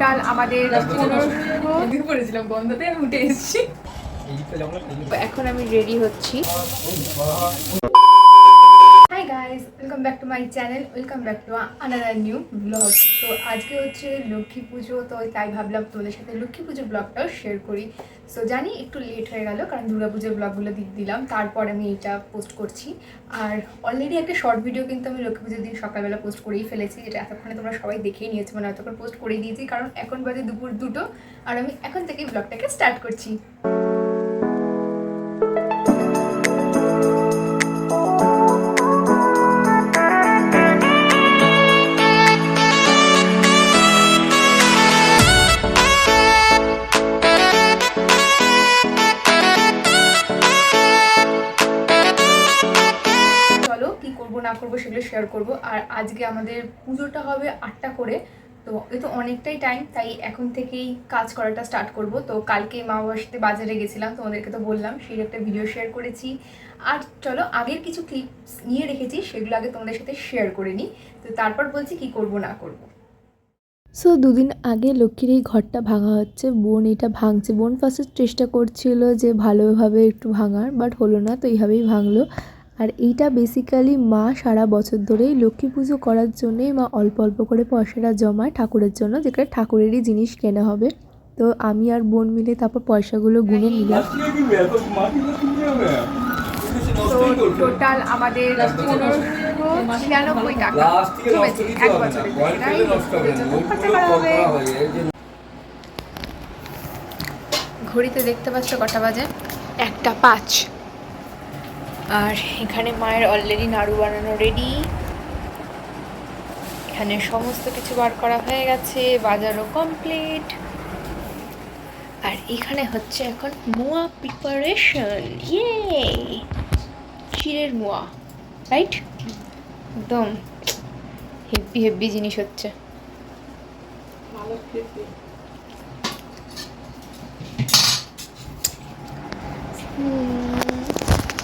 Total আমাদের 15 পড়েছিলাম বন্ধতে, আমি উঠে এসেছি। এখন আমি রেডি হচ্ছি। Hi guys, welcome back to my channel, welcome back to another new blog. তো আজকে হচ্ছে লক্ষ্মী পুজো, তো তাই ভাবলাম তোমাদের সাথে লক্ষ্মী পুজোর ব্লগটাও শেয়ার করি। সো জানি একটু লেট হয়ে গেল, কারণ দুর্গা পুজোর ব্লগগুলো দিলাম, তারপর আমি এটা পোস্ট করছি। আর অলরেডি একটা শর্ট ভিডিও কিন্তু আমি লক্ষ্মী পুজোর দিন সকালবেলা পোস্ট করেই ফেলেছি, যেটা এতক্ষণে তোমরা সবাই দেখেই নিয়েছো, মানে এতক্ষণ পোস্ট করে দিয়েছি, কারণ এখন বাজে দুপুর 2টো আর আমি এখন থেকেই ব্লগটাকে স্টার্ট করছি। না করবো সেগুলো শেয়ার করব। আর আজকে আমাদের পুজোটা হবে 8টা করে, তো এই তো অনেকটাই টাইম, তাই এখন থেকেই কাজ করাটা স্টার্ট করব। তো কালকে মা বাবার সাথে বাজারে গেছিলাম, তোমাদেরকে তো বললাম, সেই একটা ভিডিও শেয়ার করেছি। আর চলো আগের কিছু ক্লিপস নিয়ে রেখেছি, সেগুলো আগে তোমাদের সাথে শেয়ার করে নিই, তো তারপর বলছি কি করব না করব। সো দুদিন আগে লক্ষ্মীর এই ঘরটা ভাঙা হচ্ছে, বোন এটা ভাঙছে। বোন ফার্স্টে চেষ্টা করছিল যে ভালোভাবে একটু ভাঙার, বাট হলো না, তো এইভাবেই ভাঙলো। আর এইটা বেসিক্যালি মা সারা বছর ধরেই লক্ষ্মী পুজো করার জন্যেই মা অল্প অল্প করে পয়সাটা জমায় ঠাকুরের জন্য, যেটা ঠাকুরেরই জিনিস কেনা হবে। তো আমি আর বোন মিলে তারপর পয়সাগুলো গুনে নিলাম। তো টোটাল আমাদের 1596 টাকা জমেছে এক বছরে, খরচা করা হবে। ঘড়িতে দেখতে পাচ্ছ কটা বাজে, 1:05। আর এখানে মায়ের অলরেডি নাড়ু বানানো রেডি, এখানে সমস্ত কিছু বার করা হয়ে গেছে, বাজারও কমপ্লিট। আর এখানে হচ্ছে এখন মোয়া প্রিপারেশন, ইয়ে ক্ষীরের মোয়া, রাইট? একদম হেভি হেভি জিনিস হচ্ছে।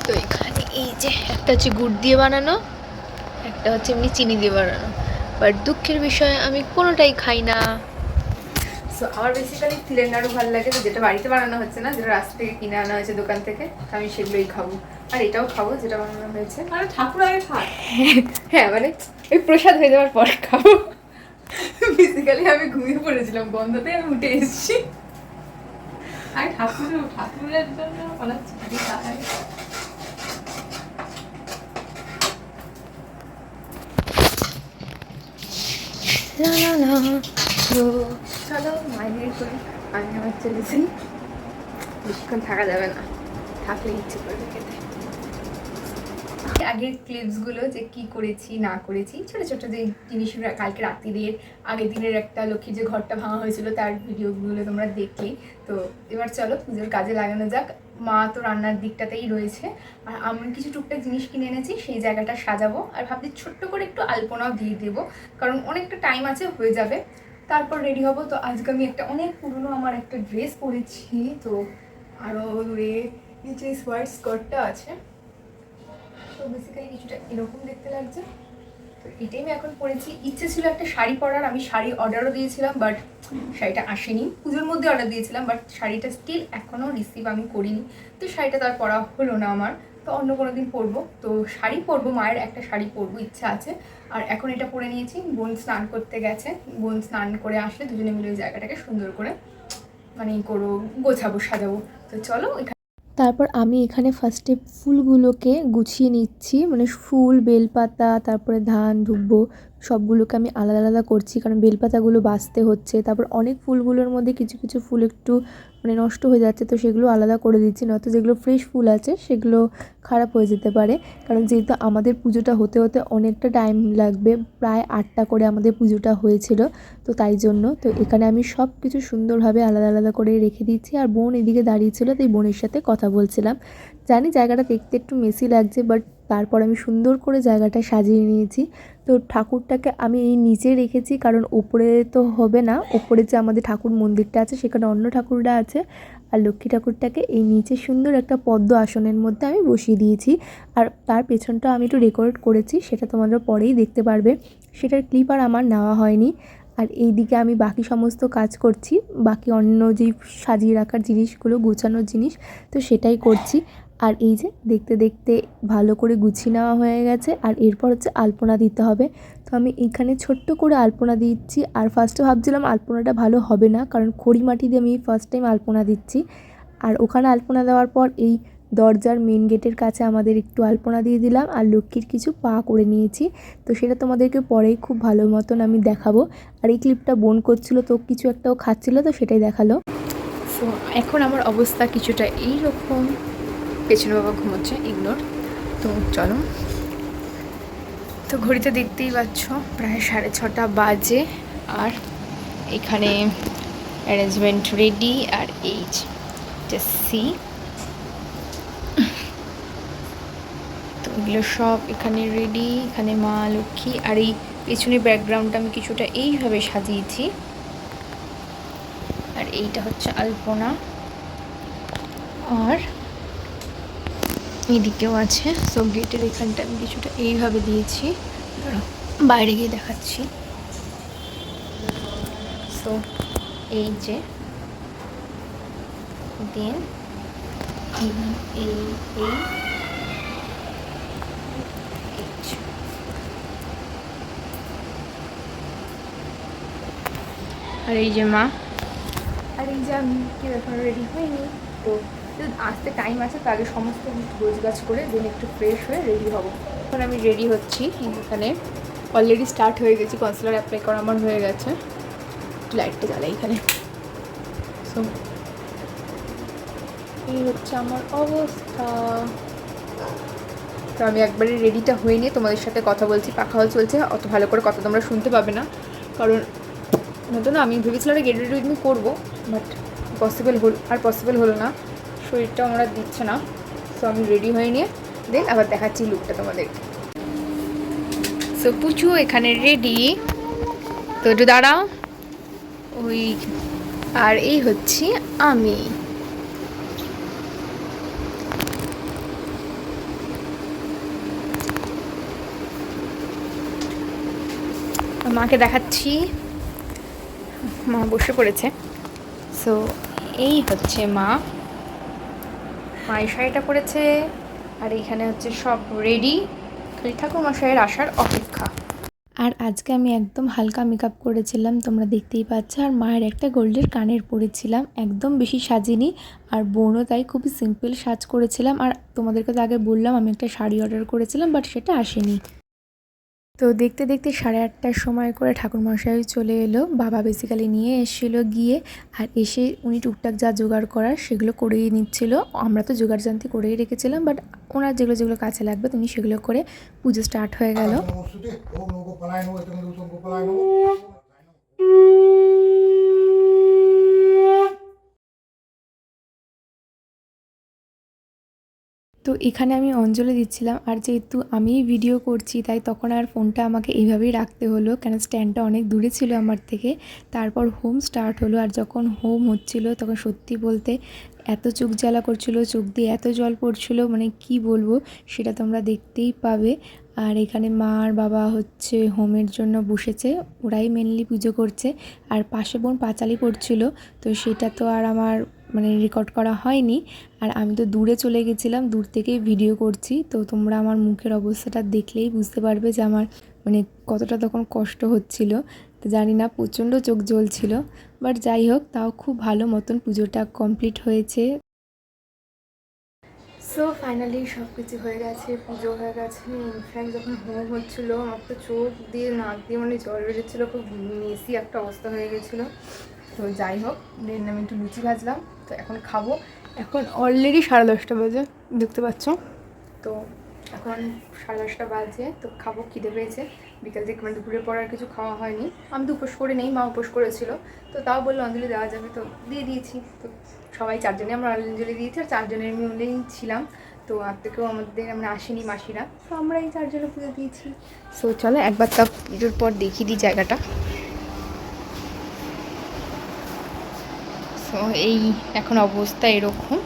তো এখানে এই যে একটা হচ্ছে গুড় দিয়ে বানানো, একটা হচ্ছে এমনি চিনি দিয়ে বানানো, বাট দুঃখের বিষয় আমি কোনোটাই খাই না। সো আমার বেসিক্যালি তিলের নাড়ু ভালো লাগে, তো যেটা বাড়িতে বানানো হচ্ছে না, যেটা রাস্তা থেকে কিনে আনা হয়েছে দোকান থেকে, আমি সেগুলোই খাবো। আর এটাও খাবো যেটা বানানো হয়েছে। আরে ঠাকুর আগে খায়। হ্যাঁ, মানে ওই প্রসাদ হয়ে যাওয়ার পর খাবো। বেসিক্যালি আমি ঘুমিয়ে পড়েছিলাম বন্ধতে, আমি উঠে এসেছি। আরে ঠাকুরের জন্য বানাচ্ছি। চলো মাইনের করি, আমি আমার চলেছি, বেশিক্ষণ থাকা যাবে না, থাকলে ইচ্ছে করবে খেতে। আগের ক্লিপসগুলো যে কি করেছি না করেছি, ছোটো ছোটো যে জিনিসগুলো, কালকে রাত্রিদের আগের দিনের একটা লক্ষ্মীর যে ঘরটা ভাঙা হয়েছিল তার ভিডিওগুলো তোমরা দেখলেই। তো এবার চলো পুজোর কাজে লাগানো যাক। মা তো রান্নার দিকটাতেই রয়েছে, আর আমি কিছু টুকটাক জিনিস কিনে এনেছি, সেই জায়গাটা সাজাবো। আর ভাবছি ছোট্ট করে একটু আলপনাও দিয়ে দেবো, কারণ অনেকটা টাইম আছে, হয়ে যাবে, তারপর রেডি হবো। তো আজকে আমি একটা অনেক পুরনো আমার একটা ড্রেস পরেছি, তো আরও দূরে নিচে হোয়াইট স্কার্টটা আছে, তো বেসিক্যালি কিছুটা এরকম দেখতে লাগছে। তো এটাই আমি এখন পরেছি। ইচ্ছে ছিল একটা শাড়ি পরার, আমি শাড়ি অর্ডারও দিয়েছিলাম, বাট শাড়িটা আসেনি। পুজোর মধ্যে অর্ডার দিয়েছিলাম, বাট শাড়িটা স্টিল এখনও রিসিভ আমি করিনি, তো শাড়িটা তো আর পরা হলো না আমার। তো অন্য কোনো দিন পরবো, তো শাড়ি পরবো, মায়ের একটা শাড়ি পরবো ইচ্ছা আছে। আর এখন এটা পরে নিয়েছি, বোন স্নান করতে গেছে, বোন স্নান করে আসলে দুজনে মিলে ওই জায়গাটাকে সুন্দর করে মানে গোছাবো, সাজাবো। তো চলো। তারপর আমি এখানে ফার্স্টে ফুলগুলোকে গুছিয়ে নিচ্ছি, মানে ফুল, বেলপাতা, তারপরে ধান, দুব্বো সবগুলোকে আমি আলাদা আলাদা করছি, কারণ বেলপাতাগুলো বাছতে হচ্ছে। তারপর অনেক ফুলগুলোর মধ্যে কিছু কিছু ফুল একটু মানে নষ্ট হয়ে যাচ্ছে, তো সেগুলো আলাদা করে দিচ্ছি, নয়তো যেগুলো ফ্রেশ ফুল আছে সেগুলো খারাপ হয়ে যেতে পারে। কারণ যেহেতু আমাদের পুজোটা হতে হতে অনেকটা টাইম লাগবে, প্রায় 8টা করে আমাদের পুজোটা হয়েছিল, তো তাই জন্য তো এখানে আমি সব কিছু সুন্দরভাবে আলাদা আলাদা করে রেখে দিচ্ছি। আর বোন এদিকে দাঁড়িয়েছিল, তাই বোনের সাথে কথা বলছিলাম। জানি জায়গাটা দেখতে একটু মেসি লাগছে, বাট তারপর আমি সুন্দর করে জায়গাটা সাজিয়ে নিয়েছি। তো ঠাকুরটাকে আমি এই নিচে রেখেছি, কারণ ওপরে তো হবে না, ওপরে যে আমাদের ঠাকুর মন্দিরটা আছে সেখানে অন্য ঠাকুররা আছে। আর লক্ষ্মী ঠাকুরটাকে এই নিচে সুন্দর একটা পদ্ম আসনের মধ্যে আমি বসিয়ে দিয়েছি। আর তার পেছনটা আমি একটু রেকর্ড করেছি, সেটা তোমাদের পরেই দেখতে পারবে, সেটার ক্লিপ আর আমার নেওয়া হয়নি। আর এই দিকে আমি বাকি সমস্ত কাজ করছি, বাকি অন্য যেই সাজিয়ে রাখার জিনিসগুলো, গোছানোর জিনিস, তো সেটাই করছি। আর এই যে দেখতে দেখতে ভালো করে গুছিয়ে নেওয়া হয়ে গেছে। আর এরপর হচ্ছে আলপনা দিতে হবে। তো আমি এখানে ছোট্ট করে আলপনা দিচ্ছি। আর ফার্স্টে ভাবছিলাম আলপনাটা ভালো হবে না, কারণ খড়ি মাটি দিয়ে আমি ফার্স্ট টাইম আলপনা দিচ্ছি। আর ওখানে আলপনা দেওয়ার পর এই দরজার মেন গেটের কাছে আমাদের একটু আলপনা দিয়ে দিলাম, আর লক্ষ্মীর কিছু পা করে নিয়েছি। তো সেটা তোমাদেরকে পরেই খুব ভালো মতন আমি দেখাবো। আর এই ক্লিপটা বোন করছিল, তো কিছু একটাও খাচ্ছিল, তো সেটাই দেখালো। সো এখন আমার অবস্থা কিছুটা এইরকম, পেছনে বাবা ঘুমোচ্ছে, ইগনোর। তো চলো, তো ঘড়িতে দেখতেই পাচ্ছ প্রায় 6:30 বাজে। আর এখানে অ্যারেঞ্জমেন্ট রেডি। আর এই সি, তো এগুলো সব এখানে রেডি। এখানে মা লক্ষ্মী, আর এই পেছনে ব্যাকগ্রাউন্ডটা আমি কিছুটা এইভাবে সাজিয়েছি। আর এইটা হচ্ছে আলপনা, আর এদিকেও আছে। সো গেটের এখানটা আমি কিছুটা এইভাবে দিয়েছি, বাইরে গিয়ে দেখাচ্ছি। সো এই যে দেন এই আর এই যে মা, আর এই যে আমি কি এখন রেডি হইনি। তো আসতে টাইম আছে, তো আগে সমস্ত গোছগাছ করে দেন একটু ফ্রেশ হয়ে রেডি হব। এখন আমি রেডি হচ্ছি। এখানে অলরেডি স্টার্ট হয়ে গেছি, কনসিলার অ্যাপ্লাই করা আমার হয়ে গেছে। লাইটটা জ্বালাই এখানে। সো এই হচ্ছে আমার অবস্থা। তো আমি একবারে রেডিটা হয়ে নিয়ে তোমাদের সাথে কথা বলছি। পাখাও চলছে, অত ভালো করে কথা তোমরা শুনতে পাবে না, কারণ নতুন না, আমি ভেবেছিলাম গেট রেডি উইথ মি করবো, বাট পসিবল হলো না, শরীরটা আমরা দিচ্ছে না। সো আমি রেডি হয়ে নিয়ে দেন আবার দেখাচ্ছি লুকটা তোমাদেরকে। সো পুচু এখানে রেডি, তো একটু দাঁড়াও ওই। আর এই হচ্ছি আমি। মাকে দেখাচ্ছি, মা বসে পড়েছে। সো এই হচ্ছে মা এই শাড়িটা পরেছে। আর এইখানে হচ্ছে সব রেডি, খালি ঠাকুরমশাইয়ের আসার অপেক্ষা। আর আজকে আমি একদম হালকা মেকআপ করেছিলাম, তোমরা দেখতেই পাচ্ছ। আর মায়ের একটা গোল্ডের কানের পরেছিলাম, একদম বেশি সাজিনি। আর বোনও তাই, খুবই সিম্পল সাজ করেছিলাম। আর তোমাদেরকে তো আগে বললাম আমি একটা শাড়ি অর্ডার করেছিলাম, বাট সেটা আসেনি। তো দেখতে দেখতে 8:30টার সময় করে ঠাকুরমশাই চলে এলো। বাবা বেসিক্যালি নিয়ে এসেছিলো গিয়ে, আর এসে উনি টুকটাক যা জোগাড় করার সেগুলো করেই নিচ্ছিল। আমরা তো জোগাড় জানতি করেই রেখেছিলাম, বাট ওনার যেগুলো যেগুলো কাছে লাগবে তুমি সেগুলো করে পুজো স্টার্ট হয়ে গেল। তো এখানে আমি অঞ্জলি দিচ্ছিলাম, আর যেহেতু আমিই ভিডিও করছি তাই তখন আর ফোনটা আমাকে এইভাবেই রাখতে হলো, কেন স্ট্যান্ডটা অনেক দূরে ছিল আমার থেকে। তারপর হোম স্টার্ট হলো, আর যখন হোম হচ্ছিল তখন সত্যি বলতে এত চোখ জ্বালা করছিল, চোখ দিয়ে এত জল পড়ছিল, মানে কি বলবো, সেটা তোমরা দেখতেই পাবে। আর এখানে মা আর বাবা হচ্ছে হোমের জন্য বসেছে, ওরাই মেনলি পুজো করছে। আর পাশে বোন পাঁচালি পড়ছিল, তো সেটা তো আর আমার মানে রেকর্ড করা হয়নি। আর আমি তো দূরে চলে গেছিলাম, দূর থেকেই ভিডিও করছি। তো তোমরা আমার মুখের অবস্থাটা দেখলেই বুঝতে পারবে যে আমার মানে কতটা তখন কষ্ট হচ্ছিল। তো জানি না, প্রচণ্ড চোখ জ্বলছিল, বাট যাই হোক, তাও খুব ভালো মতন পুজোটা কমপ্লিট হয়েছে। সো ফাইনালি সব কিছু হয়ে গেছে, পুজো হয়ে গেছে। ইনফ্যাক্ট যখন হোম হচ্ছিলো আমার তো চোখ দিয়ে নাক দিয়ে মানে জল বেরোচ্ছিলো, খুব মেসি একটা অবস্থা হয়ে গেছিলো। তো যাই হোক, দেন আমি একটু লুচি ভাজলাম, তো এখন খাবো। এখন অলরেডি 10:30 বাজে, দেখতে পাচ্ছ। তো এখন 10:30 বাজে, তো খাবো, খিদে পেয়েছে। বিকাল থেকে মানে দুপুরের পর আর কিছু খাওয়া হয়নি। আমি তো উপোস করে নেই, মা উপোস করেছিল, তো তাও বললো অঞ্জলি দেওয়া যাবে, তো দিয়ে দিয়েছি। তো সবাই 4 জনে আমরা অঞ্জলি দিয়েছি, আর 4 জনের মিলেই ছিলাম। তো আর থেকেও আমাদের আমরা আসেনি মাসিরা, তো আমরা এই 4 জনে পুজো দিয়েছি। সো চলো একবার তা পুজোর পর দেখিয়ে দিই জায়গাটা। সো এই এখন অবস্থা এরকম।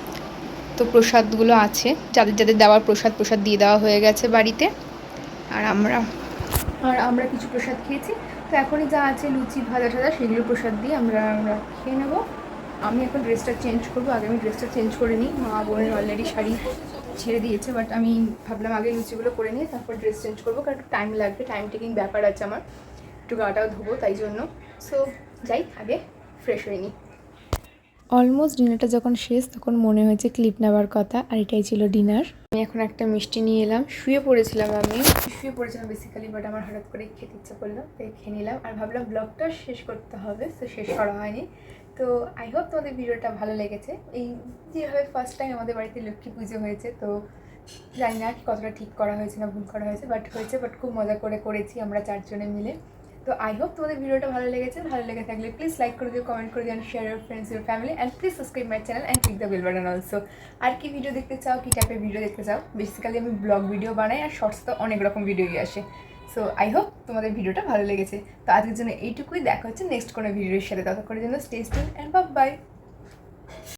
তো প্রসাদগুলো আছে, যাদের যাদের দেওয়ার প্রসাদ দিয়ে দেওয়া হয়ে গেছে বাড়িতে। আর আমরা কিছু প্রসাদ খেয়েছি, তো এখনই যা আছে লুচি ভাজা টাজা সেগুলো প্রসাদ দিয়ে আমরা খেয়ে নেবো। আমি এখন ড্রেসটা চেঞ্জ করবো, আগে আমি ড্রেসটা চেঞ্জ করে নিই। মা বোনের অলরেডি শাড়ি ছেড়ে দিয়েছে, বাট আমি ভাবলাম আগে লুচিগুলো করে নিয়ে তারপর ড্রেস চেঞ্জ করবো, কারণ একটু টাইম লাগবে, টাইম টেকিং ব্যাপার আছে আমার, একটু গাটাও ধোবো তাই জন্য। সো যাই আগে ফ্রেশ হয়ে নিই। অলমোস্ট ডিনারটা যখন শেষ তখন মনে হয়েছে ক্লিপ নেওয়ার কথা, আর এটাই ছিল ডিনার। আমি এখন একটা মিষ্টি নিয়ে এলাম, শুয়ে পড়েছিলাম বেসিক্যালি, বাট আমার হঠাৎ করে খেতে ইচ্ছা করলো তাই খেয়ে নিলাম। আর ভাবলাম ব্লগটা শেষ করতে হবে, তো শেষ করা হয়নি। তো আই হোপ তোমাদের ভিডিওটা ভালো লেগেছে। এই যেভাবে ফার্স্ট টাইম আমাদের বাড়িতে লক্ষ্মী পুজো হয়েছে, তো জানি না কতটা ঠিক করা হয়েছে না ভুল করা হয়েছে, বাট খুব মজা করে করেছি আমরা 4 জনে মিলে। তো আই হোপ তোমাদের ভিডিওটা ভালো লেগেছে। ভালো লেগে থাকলে প্লিজ লাইক করে দিও, কমেন্ট করে দিও, and share your friends, your family, and please subscribe my channel and click the bell button also. আর কি ভিডিও দেখতে চাও, কী টাইপের ভিডিও দেখতে চাও? বেসিক্যালি আমি ব্লগ ভিডিও বানাই, আর শর্টস তো অনেক রকম ভিডিওই আসে। সো আই হোপ তোমাদের ভিডিওটা ভালো লেগেছে। তো আজকের জন্য এইটুকুই, দেখা হচ্ছে নেক্সট কোনো ভিডিওর সাথে। ততক্ষণের জন্য স্টে টিউনড অ্যান্ড বাই।